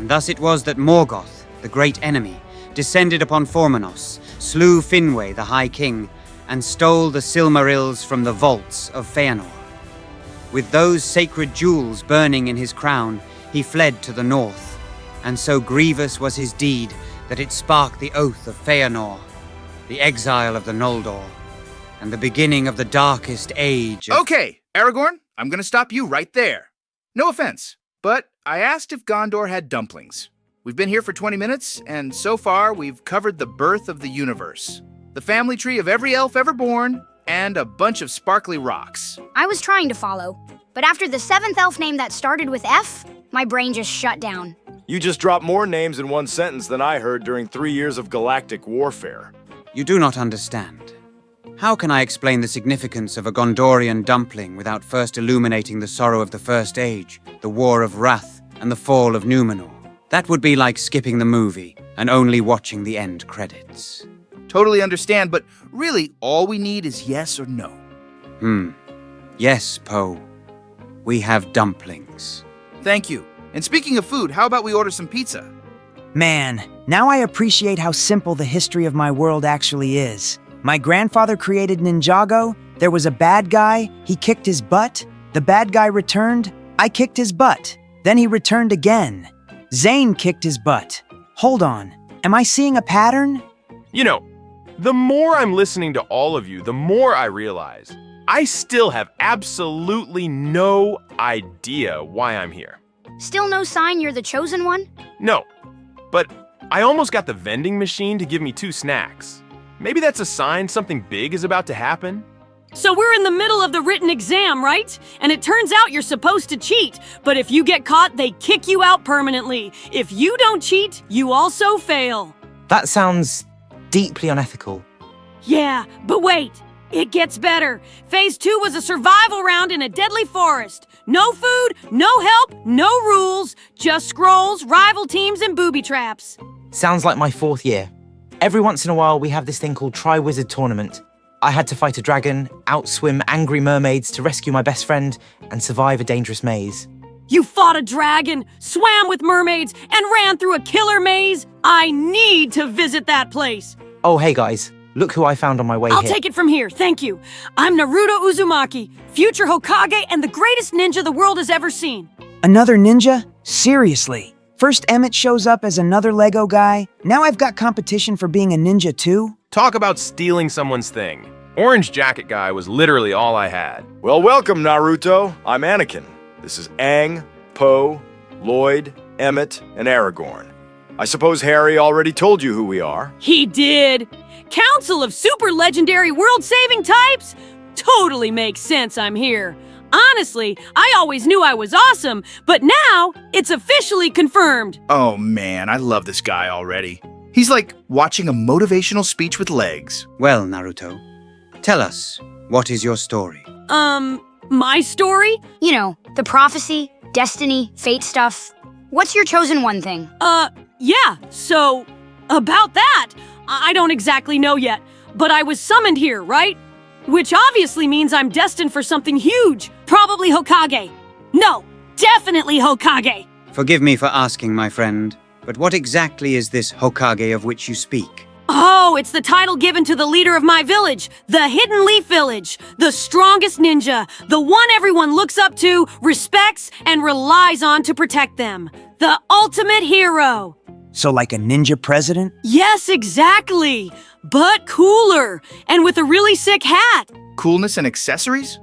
And thus it was that Morgoth, the great enemy, descended upon Formenos, slew Finwë the High King, and stole the Silmarils from the vaults of Feanor. With those sacred jewels burning in his crown, he fled to the north, and so grievous was his deed that it sparked the oath of Feanor, the exile of the Noldor, and the beginning of the darkest age of— Okay, Aragorn, I'm gonna stop you right there. No offense, but I asked if Gondor had dumplings. We've been here for 20 minutes, and so far we've covered the birth of the universe, the family tree of every elf ever born, and a bunch of sparkly rocks. I was trying to follow, but after the 7th elf name that started with F, my brain just shut down. You just dropped more names in one sentence than I heard during 3 years of galactic warfare. You do not understand. How can I explain the significance of a Gondorian dumpling without first illuminating the sorrow of the First Age, the War of Wrath, and the fall of Númenor? That would be like skipping the movie and only watching the end credits. Totally understand, but really all we need is yes or no. Yes, Poe. We have dumplings. Thank you. And speaking of food, how about we order some pizza? Man, now I appreciate how simple the history of my world actually is. My grandfather created Ninjago, there was a bad guy, he kicked his butt, the bad guy returned, I kicked his butt, then he returned again. Zane kicked his butt. Hold on, am I seeing a pattern? You know, the more I'm listening to all of you, the more I realize I still have absolutely no idea why I'm here. Still no sign you're the chosen one? No, but I almost got the vending machine to give me 2 snacks. Maybe that's a sign something big is about to happen. So we're in the middle of the written exam, right? And it turns out you're supposed to cheat, but if you get caught, they kick you out permanently. If you don't cheat, you also fail. That sounds deeply unethical. Yeah, but wait, it gets better. Phase 2 was a survival round in a deadly forest. No food, no help, no rules, just scrolls, rival teams, and booby traps. Sounds like my 4th year. Every once in a while, we have this thing called Tri-Wizard Tournament. I had to fight a dragon, outswim angry mermaids to rescue my best friend, and survive a dangerous maze. You fought a dragon, swam with mermaids, and ran through a killer maze? I need to visit that place. Oh, hey guys, look who I found on my way I'll here. take it from here, thank you. I'm Naruto Uzumaki, future Hokage and the greatest ninja the world has ever seen. Another ninja? Seriously? First Emmett shows up as another Lego guy, now I've got competition for being a ninja too? Talk about stealing someone's thing. Orange Jacket Guy was literally all I had. Well, welcome, Naruto. I'm Anakin. This is Aang, Poe, Lloyd, Emmett, and Aragorn. I suppose Harry already told you who we are. He did. Council of Super Legendary World-Saving Types? Totally makes sense I'm here. Honestly, I always knew I was awesome, but now it's officially confirmed. Oh man, I love this guy already. He's like watching a motivational speech with legs. Well, Naruto, tell us, what is your story? My story? You know, the prophecy, destiny, fate stuff. What's your chosen one thing? Yeah, so, about that, I don't exactly know yet, but I was summoned here, right? Which obviously means I'm destined for something huge, probably Hokage. No, definitely Hokage. Forgive me for asking, my friend, but what exactly is this Hokage of which you speak? Oh, it's the title given to the leader of my village, the Hidden Leaf Village, the strongest ninja, the one everyone looks up to, respects, and relies on to protect them. The ultimate hero. So like a ninja president? Yes, exactly. But cooler, and with a really sick hat. Coolness and accessories?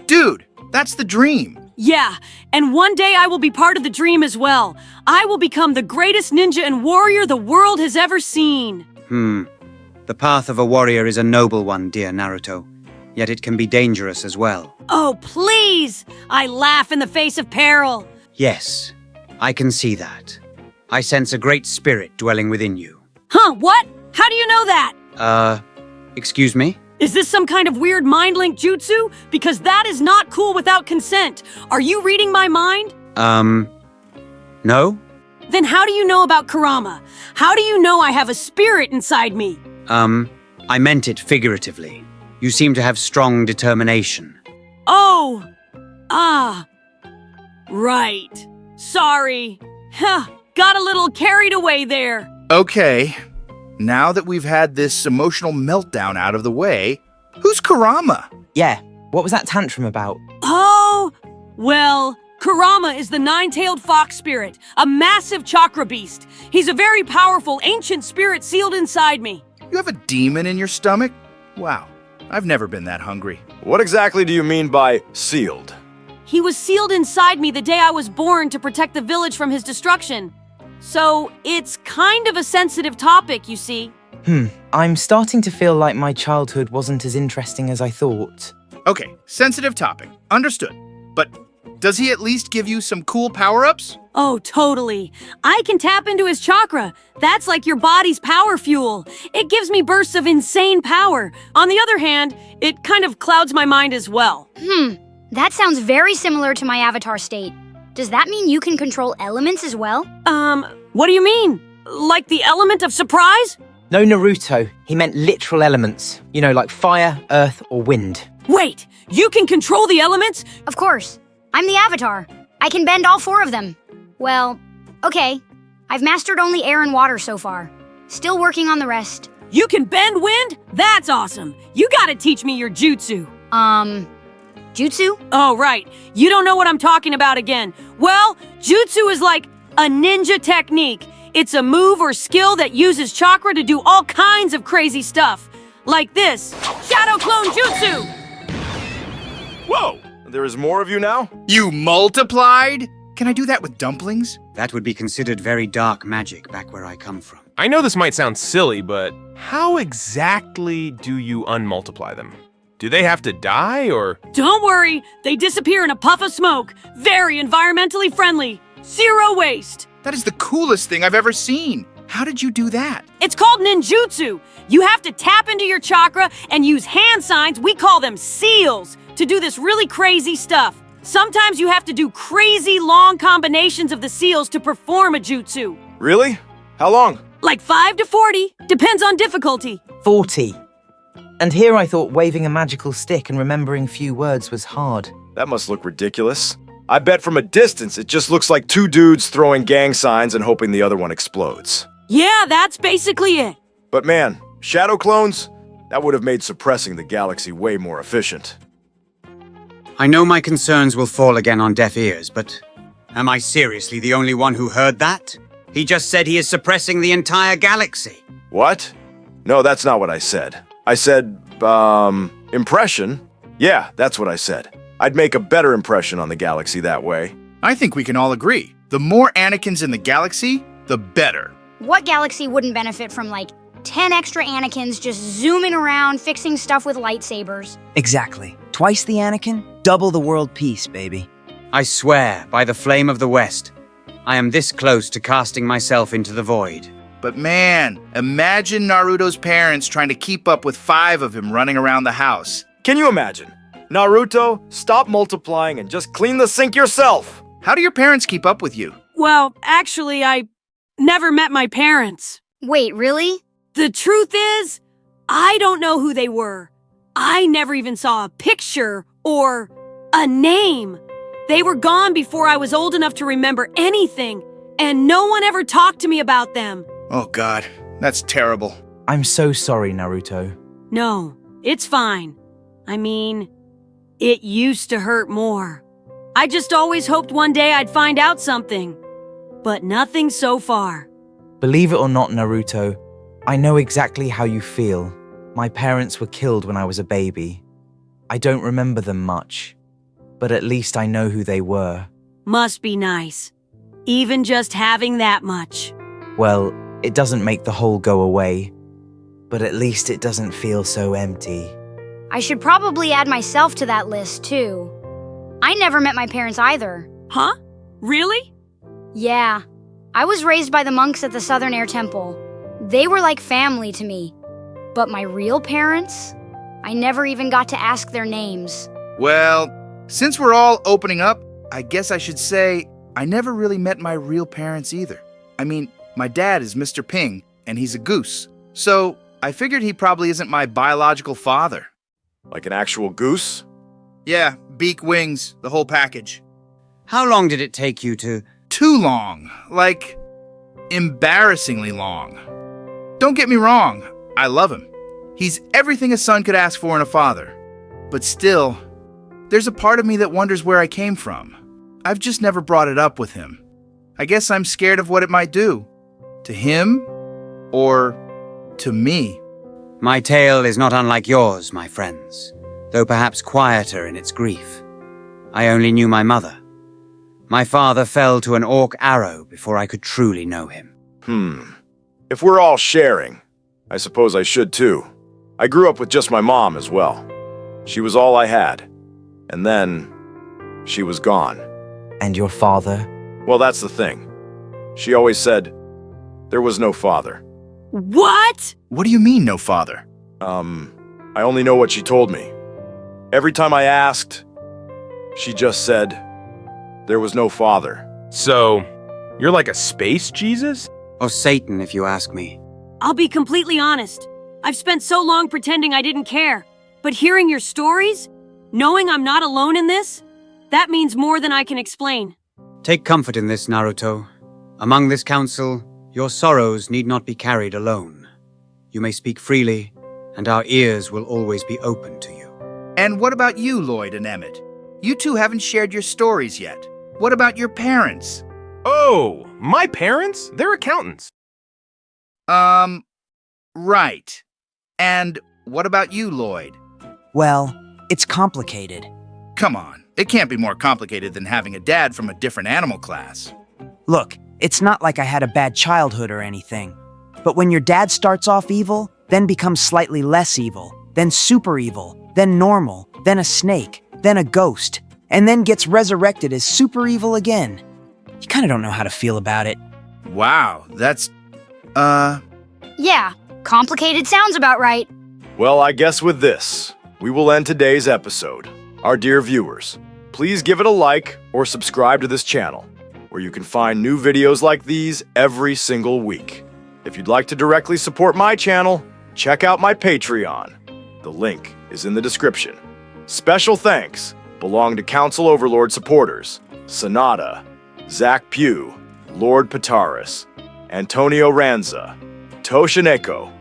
Dude, that's the dream. Yeah, and one day I will be part of the dream as well. I will become the greatest ninja and warrior the world has ever seen. The path of a warrior is a noble one, dear Naruto. Yet it can be dangerous as well. Oh, please! I laugh in the face of peril. Yes, I can see that. I sense a great spirit dwelling within you. Huh, what? How do you know that? Excuse me? Is this some kind of weird mind-link jutsu? Because that is not cool without consent. Are you reading my mind? No? Then how do you know about Kurama? How do you know I have a spirit inside me? I meant it figuratively. You seem to have strong determination. Oh! Ah. Right. Sorry. Huh. got a little carried away there. Okay, now that we've had this emotional meltdown out of the way, who's Kurama? Yeah, what was that tantrum about? Oh, well, Kurama is the nine-tailed fox spirit, a massive chakra beast. He's a very powerful ancient spirit sealed inside me. You have a demon in your stomach? Wow, I've never been that hungry. What exactly do you mean by sealed? He was sealed inside me the day I was born to protect the village from his destruction. So it's kind of a sensitive topic, you see. I'm starting to feel like my childhood wasn't as interesting as I thought. Okay, sensitive topic. Understood. But does he at least give you some cool power-ups? Oh, totally. I can tap into his chakra. That's like your body's power fuel. It gives me bursts of insane power. On the other hand, it kind of clouds my mind as well. That sounds very similar to my avatar state. Does that mean you can control elements as well? What do you mean? Like the element of surprise? No, Naruto. He meant literal elements. You know, like fire, earth, or wind. Wait, you can control the elements? Of course. I'm the avatar. I can bend all 4 of them. Well, okay. I've mastered only air and water so far. Still working on the rest. You can bend wind? That's awesome. You gotta teach me your jutsu. Jutsu? Oh, right. You don't know what I'm talking about again. Well, jutsu is like a ninja technique. It's a move or skill that uses chakra to do all kinds of crazy stuff. Like this. Shadow Clone Jutsu! Whoa! There is more of you now? You multiplied? Can I do that with dumplings? That would be considered very dark magic back where I come from. I know this might sound silly, but how exactly do you unmultiply them? Do they have to die, or? Don't worry, they disappear in a puff of smoke. Very environmentally friendly. Zero waste. That is the coolest thing I've ever seen. How did you do that? It's called ninjutsu. You have to tap into your chakra and use hand signs, we call them seals, to do this really crazy stuff. Sometimes you have to do crazy long combinations of the seals to perform a jutsu. Really? How long? Like 5 to 40, depends on difficulty. 40. And here I thought waving a magical stick and remembering few words was hard. That must look ridiculous. I bet from a distance it just looks like 2 dudes throwing gang signs and hoping the other one explodes. Yeah, that's basically it. But man, shadow clones? That would have made suppressing the galaxy way more efficient. I know my concerns will fall again on deaf ears, but am I seriously the only one who heard that? He just said he is suppressing the entire galaxy. What? No, that's not what I said. I said, impression? Yeah, that's what I said. I'd make a better impression on the galaxy that way. I think we can all agree. The more Anakins in the galaxy, the better. What galaxy wouldn't benefit from like 10 extra Anakins just zooming around, fixing stuff with lightsabers? Exactly. Twice the Anakin, double the world peace, baby. I swear, by the flame of the West, I am this close to casting myself into the void. But man, imagine Naruto's parents trying to keep up with 5 of him running around the house. Can you imagine? Naruto, stop multiplying and just clean the sink yourself! How do your parents keep up with you? Well, actually, I never met my parents. Wait, really? The truth is, I don't know who they were. I never even saw a picture or a name. They were gone before I was old enough to remember anything, and no one ever talked to me about them. Oh God, that's terrible. I'm so sorry, Naruto. No, it's fine. I mean, it used to hurt more. I just always hoped one day I'd find out something, but nothing so far. Believe it or not, Naruto, I know exactly how you feel. My parents were killed when I was a baby. I don't remember them much, but at least I know who they were. Must be nice. Even just having that much. Well, it doesn't make the hole go away, but at least it doesn't feel so empty. I should probably add myself to that list, too. I never met my parents either. Huh? Really? Yeah. I was raised by the monks at the Southern Air Temple. They were like family to me. But my real parents? I never even got to ask their names. Well, since we're all opening up, I guess I should say I never really met my real parents either. I mean, my dad is Mr. Ping, and he's a goose. So I figured he probably isn't my biological father. Like an actual goose? Yeah, beak, wings, the whole package. How long did it take you to... Too long. Like embarrassingly long. Don't get me wrong, I love him. He's everything a son could ask for in a father. But still, there's a part of me that wonders where I came from. I've just never brought it up with him. I guess I'm scared of what it might do. To him, or to me. My tale is not unlike yours, my friends, though perhaps quieter in its grief. I only knew my mother. My father fell to an orc arrow before I could truly know him. If we're all sharing, I suppose I should too. I grew up with just my mom as well. She was all I had. And then, she was gone. And your father? Well, that's the thing. She always said, there was no father. What? What do you mean, no father? I only know what she told me. Every time I asked, she just said, there was no father. So, you're like a space Jesus? Or Satan, if you ask me. I'll be completely honest. I've spent so long pretending I didn't care. But hearing your stories, knowing I'm not alone in this, that means more than I can explain. Take comfort in this, Naruto. Among this council, your sorrows need not be carried alone. You may speak freely, and our ears will always be open to you. And what about you, Lloyd and Emmett? You two haven't shared your stories yet. What about your parents? Oh, my parents? They're accountants. Right. And what about you, Lloyd? Well, it's complicated. Come on, it can't be more complicated than having a dad from a different animal class. Look, it's not like I had a bad childhood or anything. But when your dad starts off evil, then becomes slightly less evil, then super evil, then normal, then a snake, then a ghost, and then gets resurrected as super evil again, you kind of don't know how to feel about it. Wow, that's, Yeah, complicated sounds about right. Well, I guess with this, we will end today's episode. Our dear viewers, please give it a like or subscribe to this channel, where you can find new videos like these every single week. If you'd like to directly support my channel, check out my Patreon. The link is in the description. Special thanks belong to Council Overlord supporters, Sonata, Zach Pugh, Lord Pataris, Antonio Ranza, Toshineko,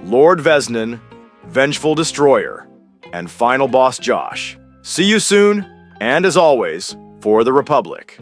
Lord Vesnan, Vengeful Destroyer, and Final Boss Josh. See you soon, and as always, for the Republic.